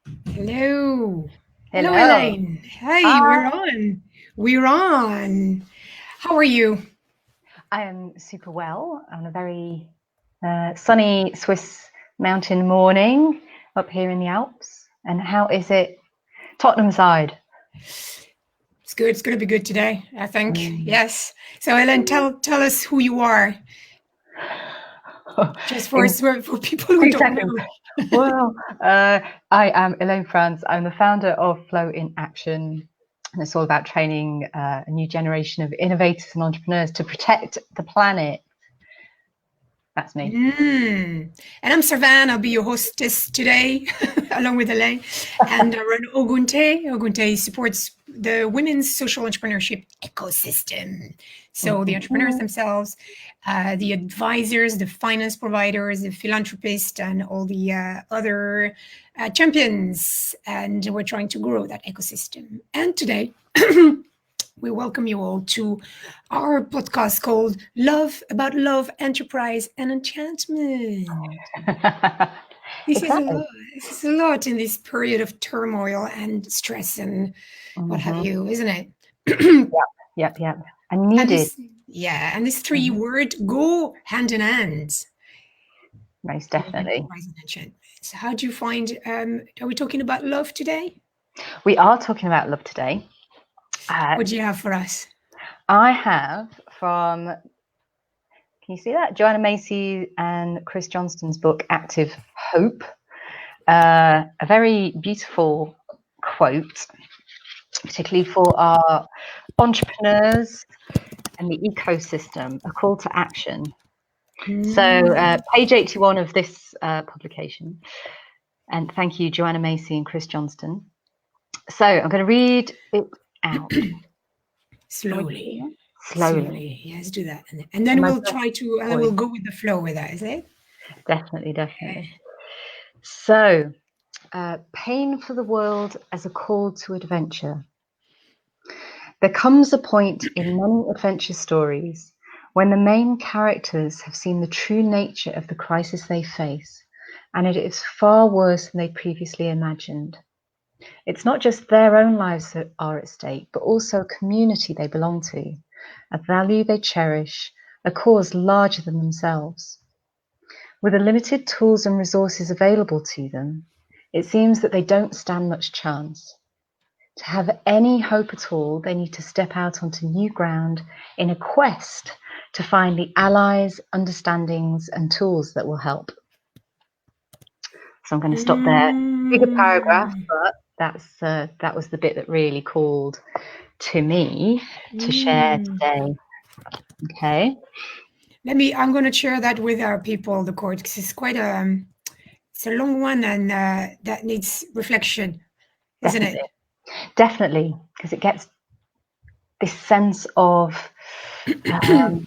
Hello. Hello, Hello. Elaine. Hey, we're Hi. on. We're on. How are you? I am super well on a very sunny Swiss mountain morning up here in the Alps. And how is it Tottenham side? It's good. It's going to be good today, I think. Mm. Yes. So, Elaine, tell us who you are, just for In for people who don't 2 seconds. know. Well, uh, I am Elaine France. I'm the founder of Flow in Action. And it's all about training a new generation of innovators and entrepreneurs to protect the planet. That's me. And I'm Servan. I'll be your hostess today, along with Elaine. And I run Ogunte. Ogunte supports the women's social entrepreneurship ecosystem. So the entrepreneurs Mhm. themselves, the advisors, the finance providers, the philanthropists, and all the other champions. And we're trying to grow that ecosystem. And today, we welcome you all to our podcast called Love About Love, Enterprise, and Enchantment. This is a Exactly. lot. This is a lot in this period of turmoil and stress and what have Hmm. you, isn't it? Yep. And and needed, this, yeah, and this three hmm word go hand in hand. most Love, definitely. enterprise, and enchantment. So how do you find? Are we talking about love today? We are talking about love today. What do you have for us? I have from, can you see that? Joanna Macy and Chris Johnstone's book, Active Hope. A very beautiful quote, particularly for our entrepreneurs and the ecosystem, a call to action. So, Mm. page 81 of this publication. And thank you, Joanna Macy and Chris Johnston. So I'm going to read it out. Shall we do Slowly, that? Slowly. slowly. Yes, do that, and In then my we'll best try to, and then we'll voice. go with the flow with that. Is it? Definitely. So, pain for the world as a call to adventure. There comes a point in many adventure stories when the main characters have seen the true nature of the crisis they face, and it is far worse than they previously imagined. It's not just their own lives that are at stake, but also a community they belong to, a value they cherish, a cause larger than themselves. With the limited tools and resources available to them, it seems that they don't stand much chance. To have any hope at all, they need to step out onto new ground in a quest to find the allies, understandings, and tools that will help. So I'm going to stop there. Bigger paragraph, Mm. but that was the bit that really called to me to share Mm. today. Okay, I'm going to share that with our people, the court, because it's quite it's a long one and that needs reflection, isn't definitely, it? definitely, because it gets this sense of, and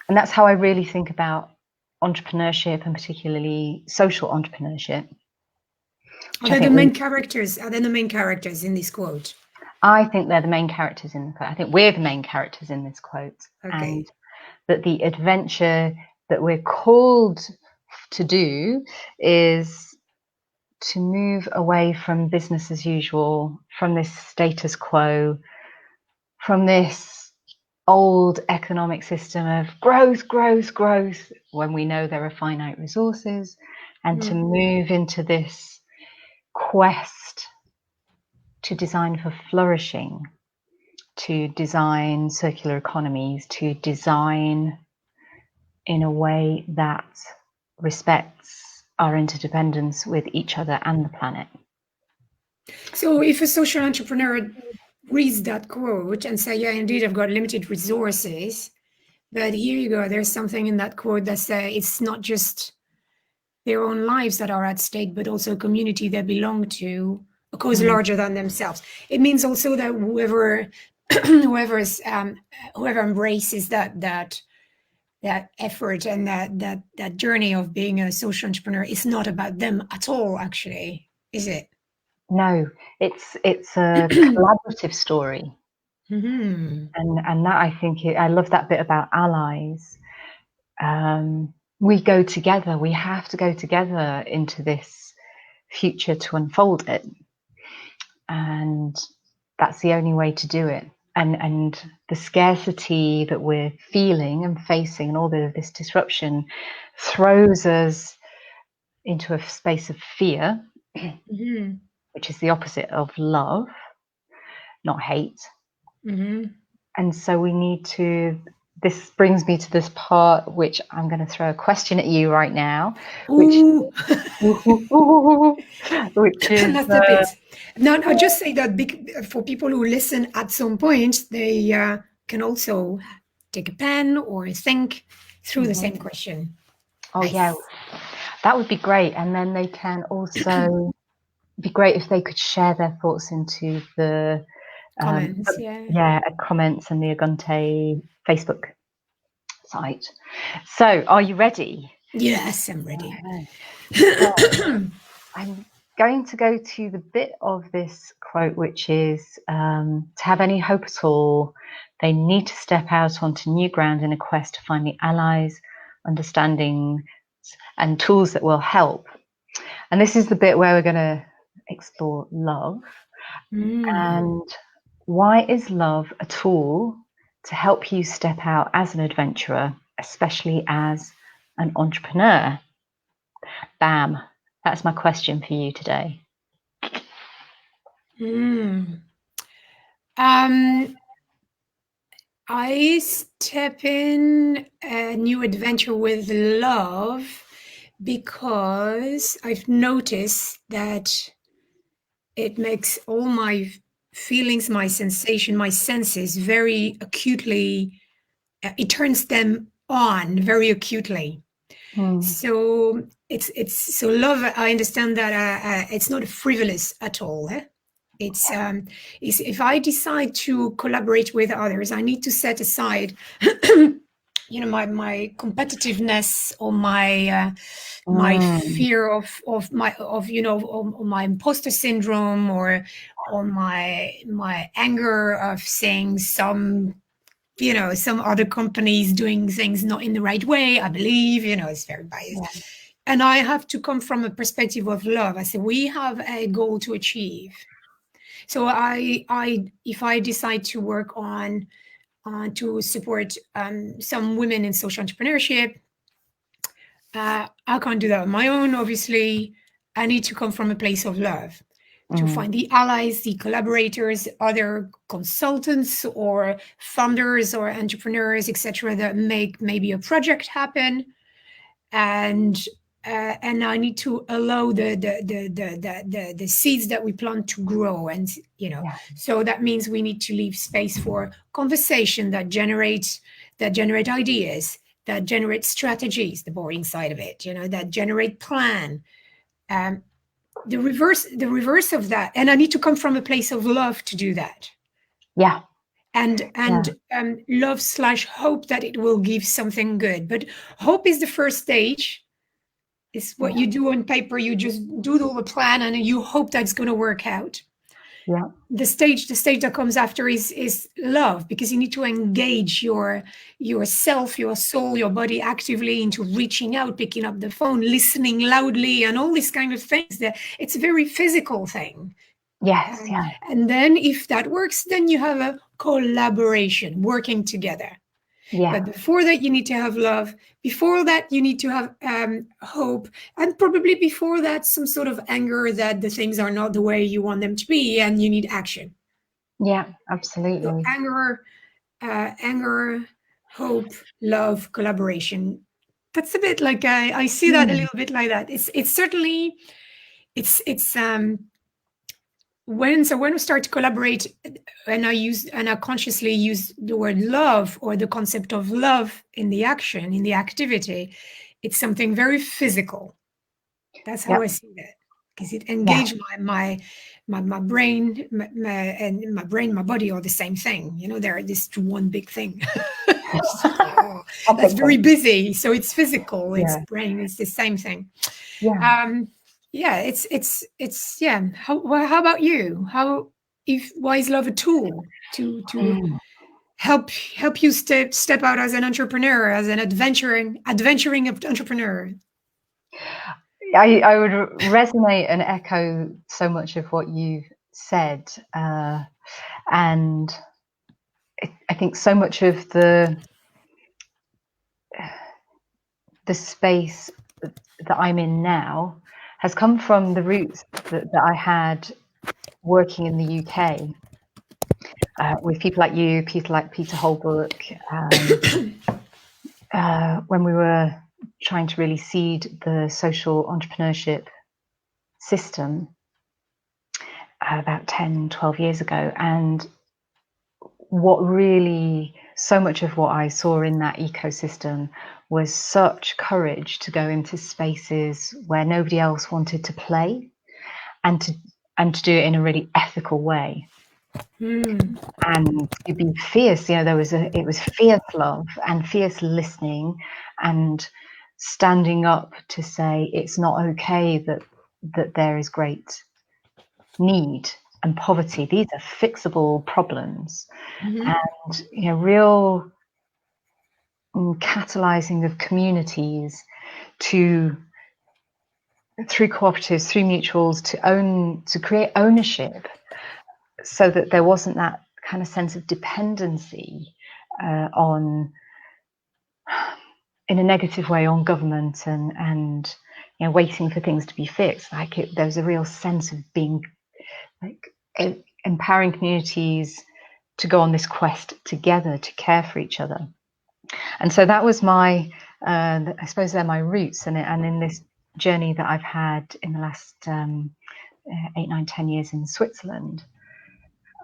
that's how I really think about entrepreneurship and particularly social entrepreneurship, Are which I they the think main characters? Are they the main characters in this quote? I think they're the main characters in the quote. I think we're the main characters in this quote, and Okay. that the adventure that we're called to do is to move away from business as usual, from this status quo, from this old economic system of growth, when we know there are finite resources, and to Mm. move into this quest to design for flourishing, to design circular economies, to design in a way that respects our interdependence with each other and the planet. So if a social entrepreneur reads that quote and say, yeah, indeed, I've got limited resources, but here you go, there's something in that quote that says it's not just their own lives that are at stake, but also a community they belong to, a cause Mm. larger than themselves. It means also that whoever's whoever embraces that effort and that journey of being a social entrepreneur is not about them at all, actually, is it? No, it's a collaborative story, Hmm. and that I think I love that bit about allies. We go together. We have to go together into this future to unfold it. And that's the only way to do it. And the scarcity that we're feeling and facing and all this disruption throws us into a space of fear, Mm-hmm. which is the opposite of love, not hate. Mm-hmm. And so we need to, this brings me to this part, which I'm going to throw a question at you right now, which Ooh. which is That's the bit. Now, I'll just say that for people who listen at some point, they can also take a pen or think through the same question. oh yeah, Nice. that would be great. And then they can also be great if they could share their thoughts into the Comments, yeah. comments and the Agunte Facebook site. So, are you ready? Yes, I'm ready. So, I'm going to go to the bit of this quote, which is to have any hope at all, they need to step out onto new ground in a quest to find the allies, understanding, and tools that will help. And this is the bit where we're going to explore love. And why is love a tool to help you step out as an adventurer, especially as an entrepreneur? Bam. That's my question for you today. I step in a new adventure with love because I've noticed that it makes all my feelings, my sensation, my senses very acutely, it turns them on very acutely. So it's so love. I understand that it's not frivolous at all. It's if I decide to collaborate with others, I need to set aside, my competitiveness or my fear of my imposter syndrome or my anger of seeing some other companies doing things not in the right way. I believe, it's very biased. Yeah. And I have to come from a perspective of love. I say, we have a goal to achieve. So if I decide to work on to support some women in social entrepreneurship, I can't do that on my own, obviously. I need to come from a place of love to find the allies, the collaborators, other consultants or founders or entrepreneurs, etc., that make maybe a project happen. And I need to allow the seeds that we plant to grow, and so that means we need to leave space for conversation that generate ideas, that generate strategies, the boring side of it, that generate plan. The reverse of that, and I need to come from a place of love to do that. Yeah. And love / hope that it will give something good. But hope is the first stage. It's what you do on paper. You just doodle the plan and you hope that's going to work out. Yeah. The stage that comes after is love, because you need to engage yourself, your soul, your body actively into reaching out, picking up the phone, listening loudly, and all these kind of things. That it's a very physical thing. Yes. And then if that works, then you have a collaboration, working together. Yeah. But before that, you need to have love. Before that, you need to have hope. And probably before that, some sort of anger that the things are not the way you want them to be, and you need action. Yeah, absolutely. So anger, hope, love, collaboration. That's a bit like I see that a little bit like that. It's certainly when we start to collaborate, and I consciously use the word love or the concept of love in the action, in the activity, it's something very physical. That's how I see that, because it engages my brain, my body are the same thing. They're this one big thing. That's very busy. So it's physical. It's brain. It's the same thing. It's How about you? Why is love a tool to help you step out as an entrepreneur, as an adventuring entrepreneur? I would resonate and echo so much of what you've said, and I think so much of the space that I'm in now has come from the roots that I had working in the UK with people like you, people like Peter Holbrook, when we were trying to really seed the social entrepreneurship system about 10, 12 years ago. And what really, so much of what I saw in that ecosystem was such courage to go into spaces where nobody else wanted to play, and to do it in a really ethical way. And to be fierce, you know, it was fierce love and fierce listening and standing up to say it's not okay that there is great need and poverty. These are fixable problems. And, you know, real catalyzing of communities through cooperatives, through mutuals, to create ownership, so that there wasn't that kind of sense of dependency on, in a negative way, on government and you know, waiting for things to be fixed. Like there was a real sense of being like empowering communities to go on this quest together to care for each other. And so that was my, I suppose they're my roots, and in this journey that I've had in the last 8, 9, 10 years in Switzerland,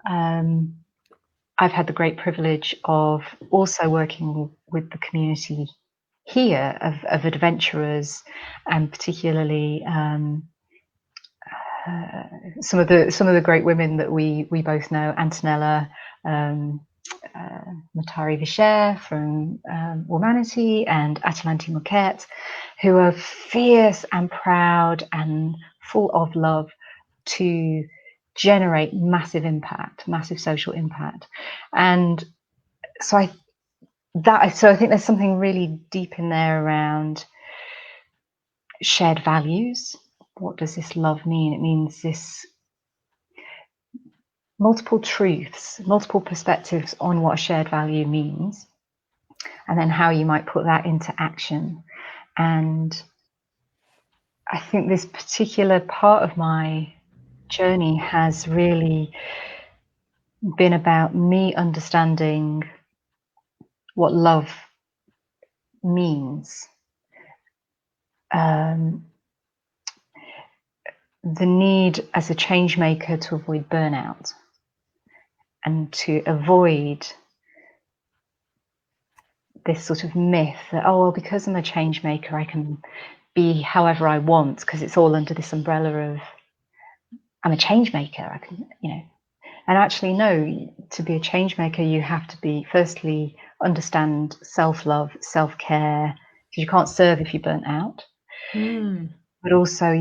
I've had the great privilege of also working with the community here of adventurers, and particularly some of the great women that we both know, Antonella, Matari Vischer from Womanity, and Atalanti Moquette, who are fierce and proud and full of love to generate massive impact, massive social impact. And so I think there's something really deep in there around shared values. What does this love mean? It means this multiple truths, multiple perspectives on what a shared value means, and then how you might put that into action. And I think this particular part of my journey has really been about me understanding what love means. The need as a change maker to avoid burnout and to avoid this sort of myth that, oh, well, because I'm a change maker, I can be however I want, because it's all under this umbrella of I'm a change maker. I can, you know, and actually, no, to be a change maker, you have to be, firstly, understand self-love, self-care, because you can't serve if you're burnt out. But also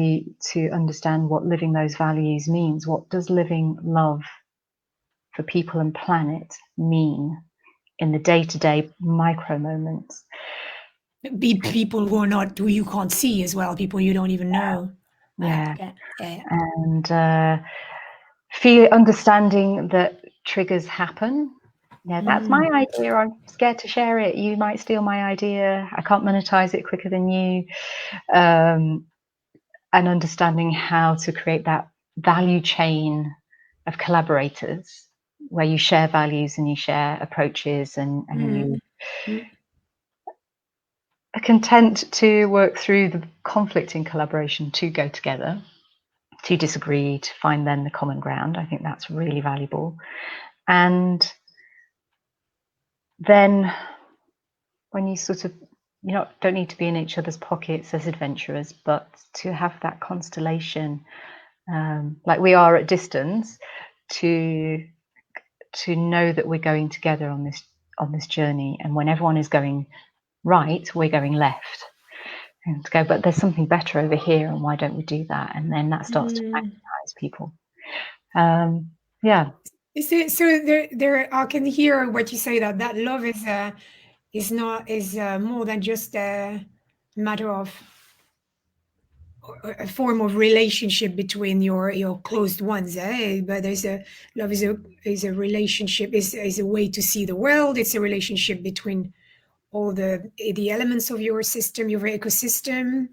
to understand what living those values means. What does living love for people and planet mean in the day-to-day micro moments? People who you can't see as well, people you don't even know. Yeah. And understanding that triggers happen. Yeah, that's my idea. I'm scared to share it. You might steal my idea. I can't monetize it quicker than you. And understanding how to create that value chain of collaborators where you share values and you share approaches and you are content to work through the conflict in collaboration to go together, to disagree, to find then the common ground. I think that's really valuable. And then when you sort of, you don't need to be in each other's pockets as adventurers, but to have that constellation, like we are at distance, to know that we're going together on this journey. And when everyone is going right, we're going left. And to go, but there's something better over here, and why don't we do that? And then that starts to magnetize people. Yeah. So there, I can hear what you say, that love is more than just a matter of a form of relationship between your closed ones, eh? But there's a love is a relationship, is a way to see the world. It's a relationship between all the elements of your system, your ecosystem.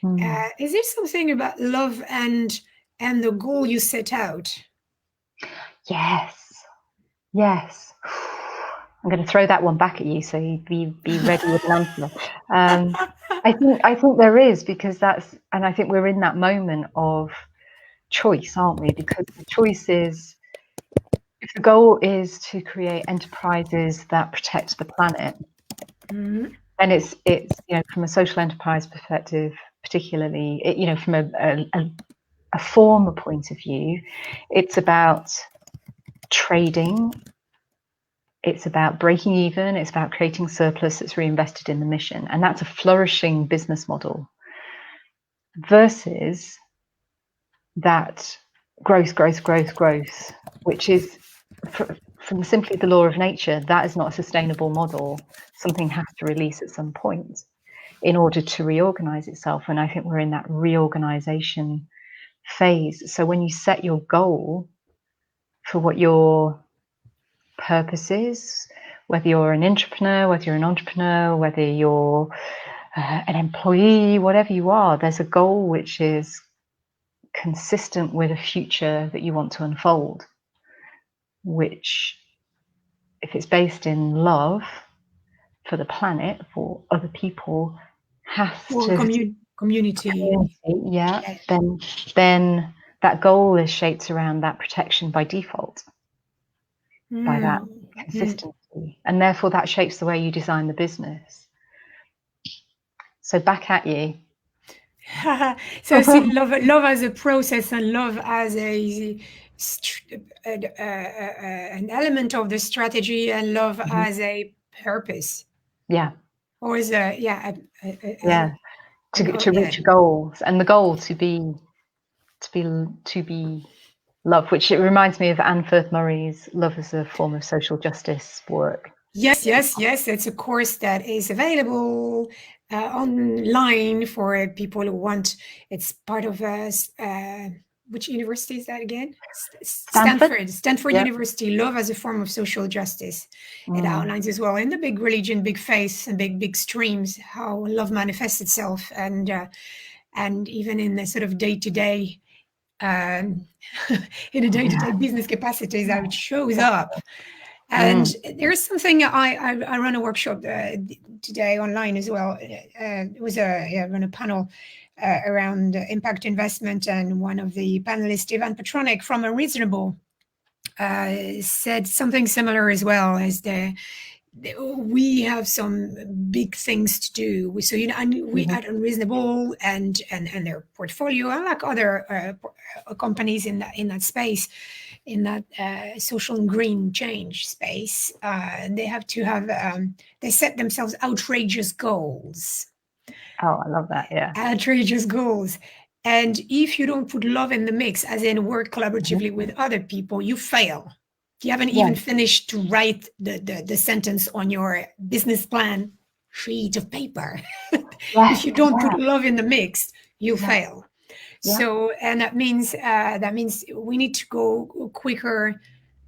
Mm. Is there something about love and the goal you set out? Yes. Yes. I'm going to throw that one back at you, so you be ready with an answer. I think there is, because and I think we're in that moment of choice, aren't we? Because the choice is, if the goal is to create enterprises that protect the planet, Mhm. and it's from a social enterprise perspective, particularly, from a former point of view, it's about trading. It's about breaking even. It's about creating surplus that's reinvested in the mission. And that's a flourishing business model versus that growth, which is, from simply the law of nature, that is not a sustainable model. Something has to release at some point in order to reorganize itself. And I think we're in that reorganization phase. So when you set your goal for what your purpose is, whether you're an entrepreneur, whether you're an employee, whatever you are, there's a goal which is consistent with a future that you want to unfold, which, if it's based in love for the planet, for other people, has For to community. yeah, Yeah. then that goal is shaped around that protection by default, by that Mm. consistency, and therefore that shapes the way you design the business. So back at you. So I see love as a process and love as an element of the strategy, and love Mhm. as a purpose, Yeah, or as a yeah. To yeah. reach your goals, and the goal to be love, which it reminds me of Anne Firth Murray's Love as a Form of Social Justice work. Yes. It's a course that is available online for people who want. It's part of which university is that again? Stanford? Stanford Yeah. University. Love as a form of social justice. It Mm. outlines as well in the big religion, big faith, and big streams how love manifests itself, and even in the sort of day to day. In a day-to-day business capacities, how it shows up. And Mm. there's something I run a workshop today online as well. It was I run a panel around impact investment, and one of the panelists, Ivan Petronik from Unreasonable, said something similar as well, as we have some big things to do. So and we Mhm. at Unreasonable and their portfolio, unlike other companies in that space, in that social and green change space, they have to have they set themselves outrageous goals. Oh, I love that. Yeah. Outrageous goals. And if you don't put love in the mix, as in work Mhm. collaboratively with other people, you fail. You haven't even Yeah. finished to write the sentence on your business plan sheet of paper. If Yes. you don't put Yeah. love in the mix, you Yeah. fail. Yeah. So, and that means we need to go quicker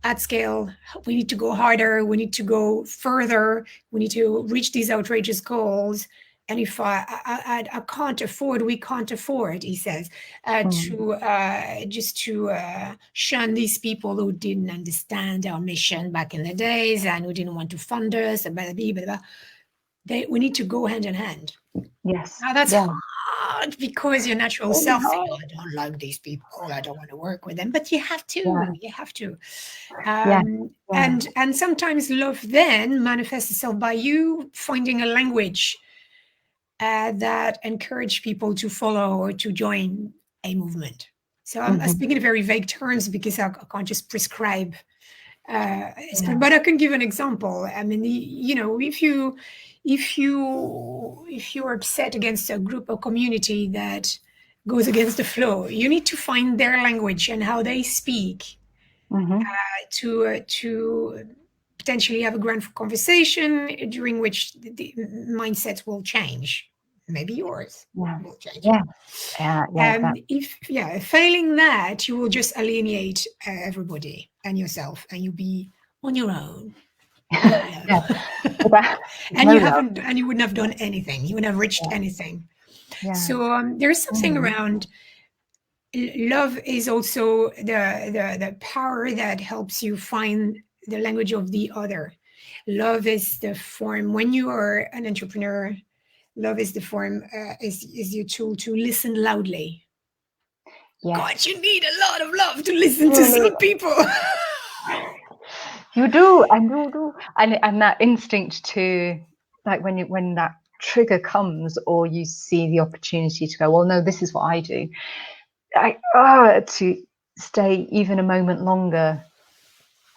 at scale. We need to go harder. We need to go further. We need to reach these outrageous goals. And if I can't afford, we can't afford, he says, Mm. to just to shun these people who didn't understand our mission back in the days and who didn't want to fund us. And blah, blah, blah, blah. We need to go hand in hand. Yes. Now that's Yeah. hard because your natural Really self saying, "Oh, hard. I don't like these people. I don't want to work with them." But you have Yeah. to. You have to. Yeah. Yeah. And sometimes love then manifests itself by you finding a language that encourage people to follow or to join a movement. So I'm Mhm. speaking in very vague terms because I can't just prescribe. Yeah. But I can give an example. I mean, if you're upset against a group or community that goes against the flow, you need to find their language and how they speak Mhm. to potentially have a grand conversation during which the mindset will change. maybe yours Yeah. will change. Yeah. Yeah. Exactly. If failing that, you will just alienate everybody and yourself, and you'll be on your own. No Yeah. love. and No love. and you wouldn't have done anything. You wouldn't have reached Yeah. anything. Yeah. So there's something Mm. around love is also the power that helps you find the language of the other. Love is the form when you are an entrepreneur. Love is the form is your tool to listen loudly. Yes. God, you need a lot of love to listen to Really. some people. You do, and you do, and that instinct to, like, when that trigger comes, or you see the opportunity to go, well, no, this is what I do. To stay even a moment longer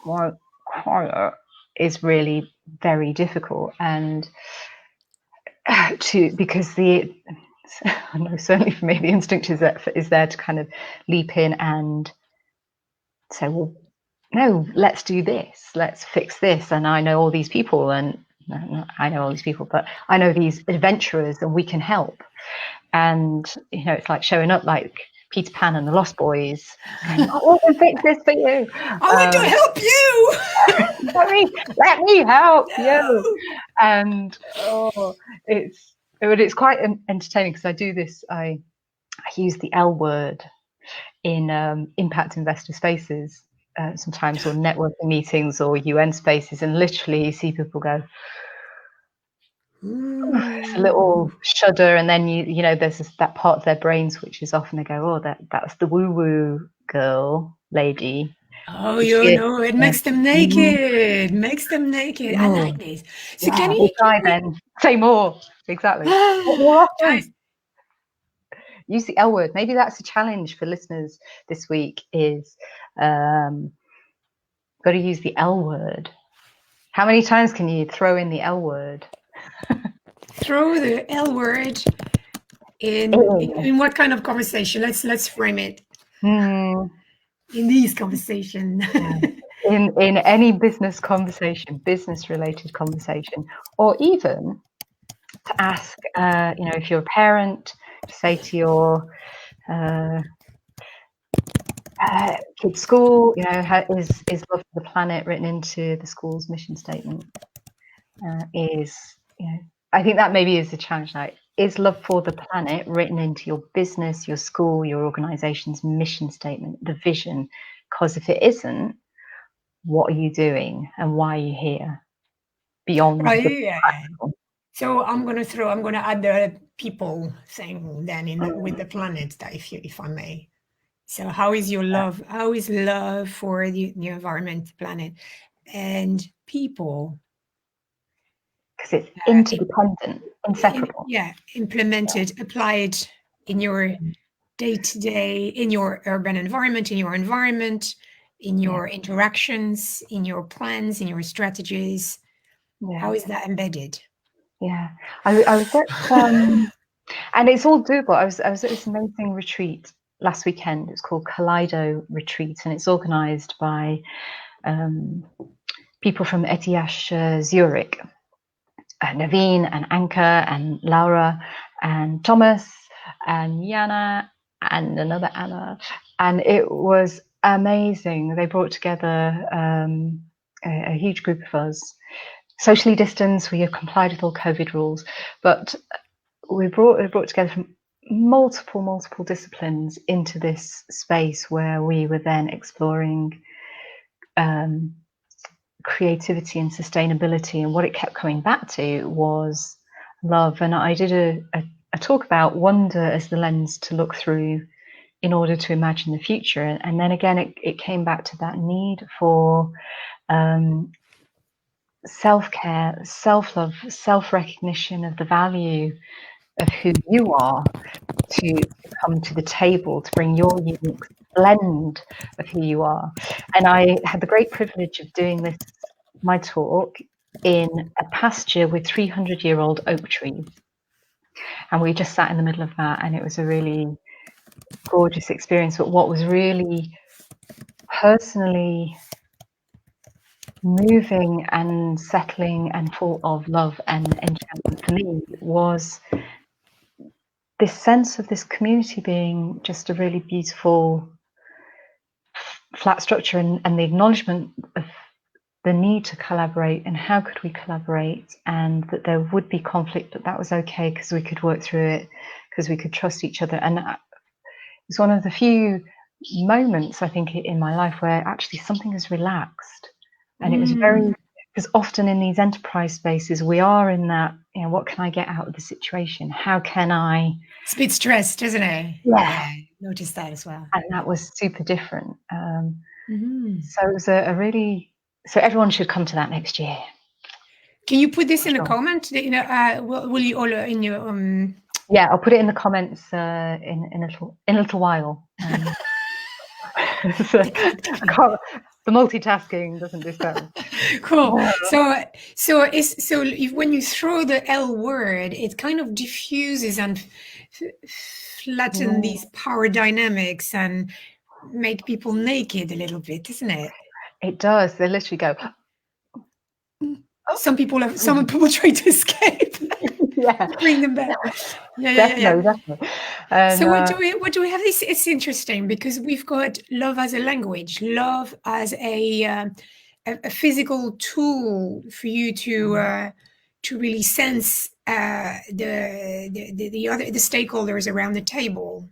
more quiet is really very difficult, and because I know certainly for me the instinct is there to kind of leap in and say, well, no, let's do this, let's fix this, and I know all these people, and I know all these people, but I know these adventurers, and we can help. And it's like showing up like Peter Pan and the Lost Boys, going, we can fix this for you. I want to help you. let me help No. you. And it's quite entertaining, because I do this. I use the L word in impact investor spaces sometimes, or networking meetings, or UN spaces, and literally you see people go, it's a little shudder, and then there's that part of their brains which is off, and they go, oh, that's the woo woo girl lady. Oh, it makes them naked. Makes them naked. I like this. So Yeah, can we'll you try then. Say more. Exactly. More often. guys? Use the L word. Maybe that's a challenge for listeners this week, is got to use the L word. How many times can you throw in the L word? Throw the L word in what kind of conversation? Let's frame it in these conversation. In any business conversation, business related conversation, or even to ask, if you're a parent, to say to your kid's school, is love for the planet written into the school's mission statement? I think that maybe is the challenge now. Is love for the planet written into your business, your school, your organization's mission statement, the vision? Because if it isn't, what are you doing, and why are you here beyond the practical? So I'm gonna add the people thing then with the planet, that if I may. So how is your love? How is love for the environment, planet, and people? Because it's interdependent, inseparable. Implemented, applied in your day-to-day, in your urban environment, in your interactions, in your plans, in your strategies. How is that embedded? Yeah, I was at and it's all doable. I was at this amazing retreat last weekend. It's called Kaleido Retreat, and it's organised by people from Etiash Zurich, Naveen and Anka and Laura and Thomas and Yana and another Anna, and it was amazing. They brought together a huge group of us, socially distanced. We have complied with all COVID rules, but we brought together from multiple disciplines into this space, where we were then exploring creativity and sustainability, and what it kept coming back to was love. And I did a talk about wonder as the lens to look through in order to imagine the future. And then again, it came back to that need for self-care, self-love, self-recognition of the value of who you are, to come to the table, to bring your unique blend of who you are. And I had the great privilege of doing my talk in a pasture with 300-year-old oak trees. And we just sat in the middle of that, and it was a really gorgeous experience. But what was really personally moving and settling and full of love and enchantment for me was this sense of this community being just a really beautiful flat structure, and the acknowledgement of the need to collaborate and how could we collaborate, and that there would be conflict, but that was okay because we could work through it, because we could trust each other. And it's one of the few moments, I think, in my life where actually something is relaxed. And it was very, because often in these enterprise spaces, we are in that, what can I get out of the situation? How can I? It's a bit stressed, isn't it? Yeah. Noticed that as well. And that was super different. So it was a really, so everyone should come to that next year. Can you put this in a comment? Will you all in your Yeah, I'll put it in the comments in a little while. The multitasking doesn't disturb. Cool. So if when you throw the L word, it kind of diffuses and flatten these power dynamics and make people naked a little bit, isn't it? It does. They literally go. Some people try to escape. Yeah. Bring them back. Definitely. And, so what do we have? This it's interesting because we've got love as a language, love as a physical tool for you to really sense the other stakeholders around the table.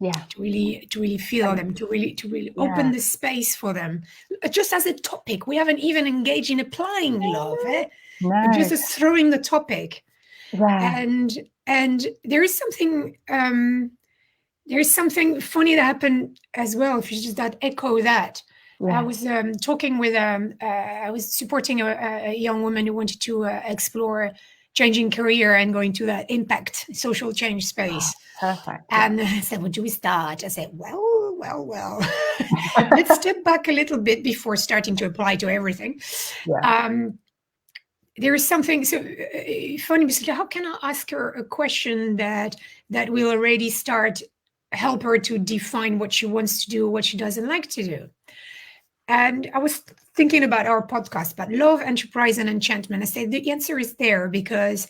Yeah. To really feel them, to really open the space for them. Just as a topic, we haven't even engaged in applying love. No. Just as throwing the topic. Yeah. And there is something funny that happened as well. If you just echo that. Yeah. I was talking with I was supporting a young woman who wanted to explore changing career and going to that impact social change space. Oh, perfect. And I said, "When do we start?" I said, well. Let's step back a little bit before starting to apply to everything. Yeah. There is something so funny because how can I ask her a question that will already help her to define what she wants to do, what she doesn't like to do? And I was thinking about our podcast, about love, enterprise, and enchantment. I said the answer is there because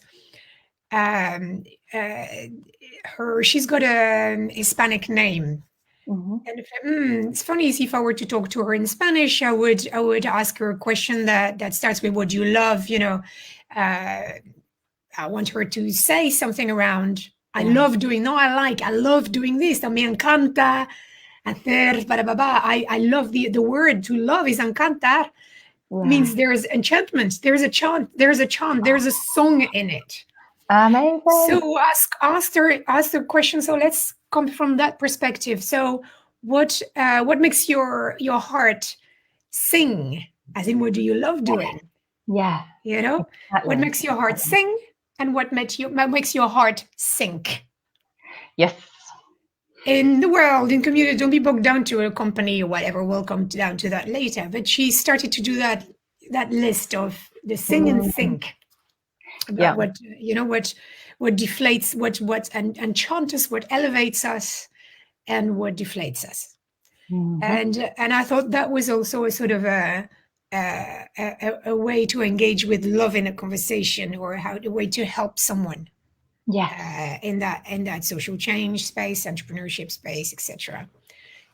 she's got a Hispanic name. Mm-hmm. And it's funny is if I were to talk to her in Spanish, I would ask her a question that starts with "What do you love?" I want her to say something around I love doing this. Me encanta hacer I love the word to love is encantar. Means there's enchantment. There's a chant. There's a song in it. Amazing. So ask the question. So let's come from that perspective. So what makes your heart sing? As in, what do you love doing? Yeah. Exactly. What makes your heart sing, and what makes your heart sink? Yes. In the world, in community, don't be bogged down to a company or whatever. We'll come down to that later. But she started to do that list of the sing and think. About what deflates, what enchants us, what elevates us, and what deflates us. Mm-hmm. And I thought that was also a sort of a way to engage with love in a conversation, or a way to help someone. Yeah. In that social change space, entrepreneurship space, etc.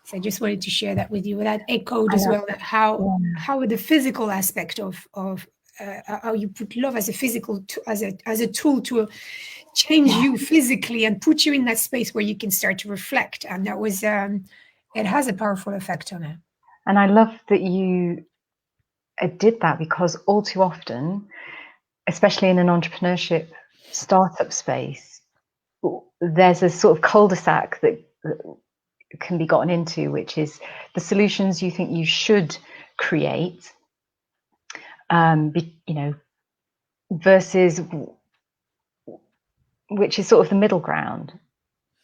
So I just wanted to share that with you. That echoed as well that how the physical aspect of how you put love as a physical as a tool to change you physically and put you in that space where you can start to reflect, and that was it has a powerful effect on it. And I love that you did that, because all too often, especially in an entrepreneurship startup space, there's a sort of cul-de-sac that can be gotten into, which is the solutions you think you should create, versus which is sort of the middle ground,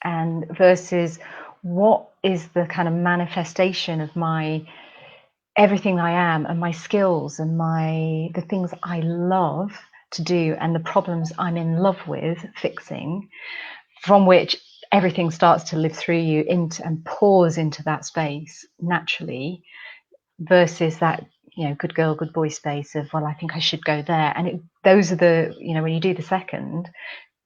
and versus what is the kind of manifestation of my everything I am, and my skills, and the things I love to do, and the problems I'm in love with fixing, from which everything starts to live through you and pours into that space naturally, versus that good girl, good boy space of, well, I think I should go there. And those are the when you do the second,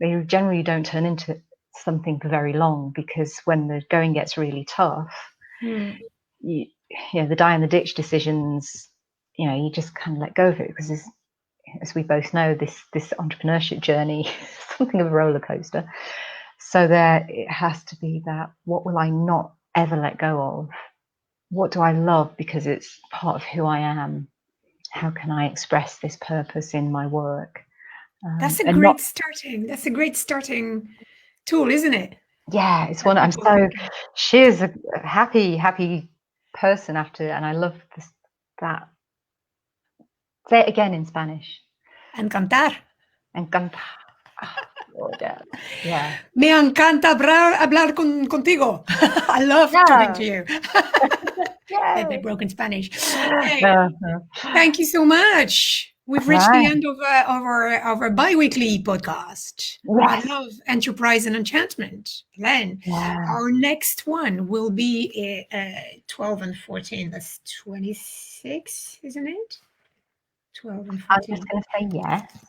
they generally don't turn into something for very long, because when the going gets really tough, Mm. you know, the die in the ditch decisions, you know, you just kind of let go of it, because as we both know, this entrepreneurship journey is something of a roller coaster. So there it has to be that, what will I not ever let go of? What do I love because it's part of who I am? How can I express this purpose in my work? That's a And great not, starting. That's a great starting tool, isn't it? yeah, it's That one. I'm people so, can- she is a happy person after, and I love this, that. Say it again in Spanish. Encantar. Encanta. Oh, yeah. Me encanta hablar contigo. I love talking Yeah. to you. Yeah. They broke in Spanish. Hey, Yeah. thank you so much. We've reached the Right. end of our bi-weekly podcast about Yes. love, enterprise, and enchantment. Then Yeah. our next one will be 12 and 14. That's 26, isn't it? 12 and I'm just 14. going to say yes.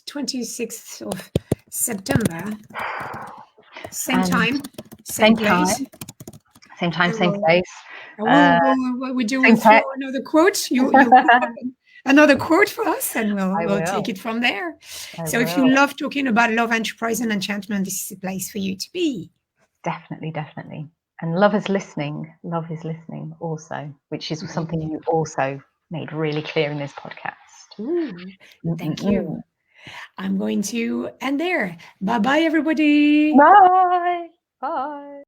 26th of September. Same And time, same same time, place. same time, I same will. place. I will. Uh, We do same throw tech. another quote. You'll put up another quote for us, and I we'll take will. it from there. I So if you will. love talking about love, enterprise, and enchantment, this is the place for you to be. Definitely, definitely. And love is listening also, which is something you also made really clear in this podcast. Ooh, thank Mm-mm-mm. you. I'm going to end there. Bye bye, everybody. Bye. Bye.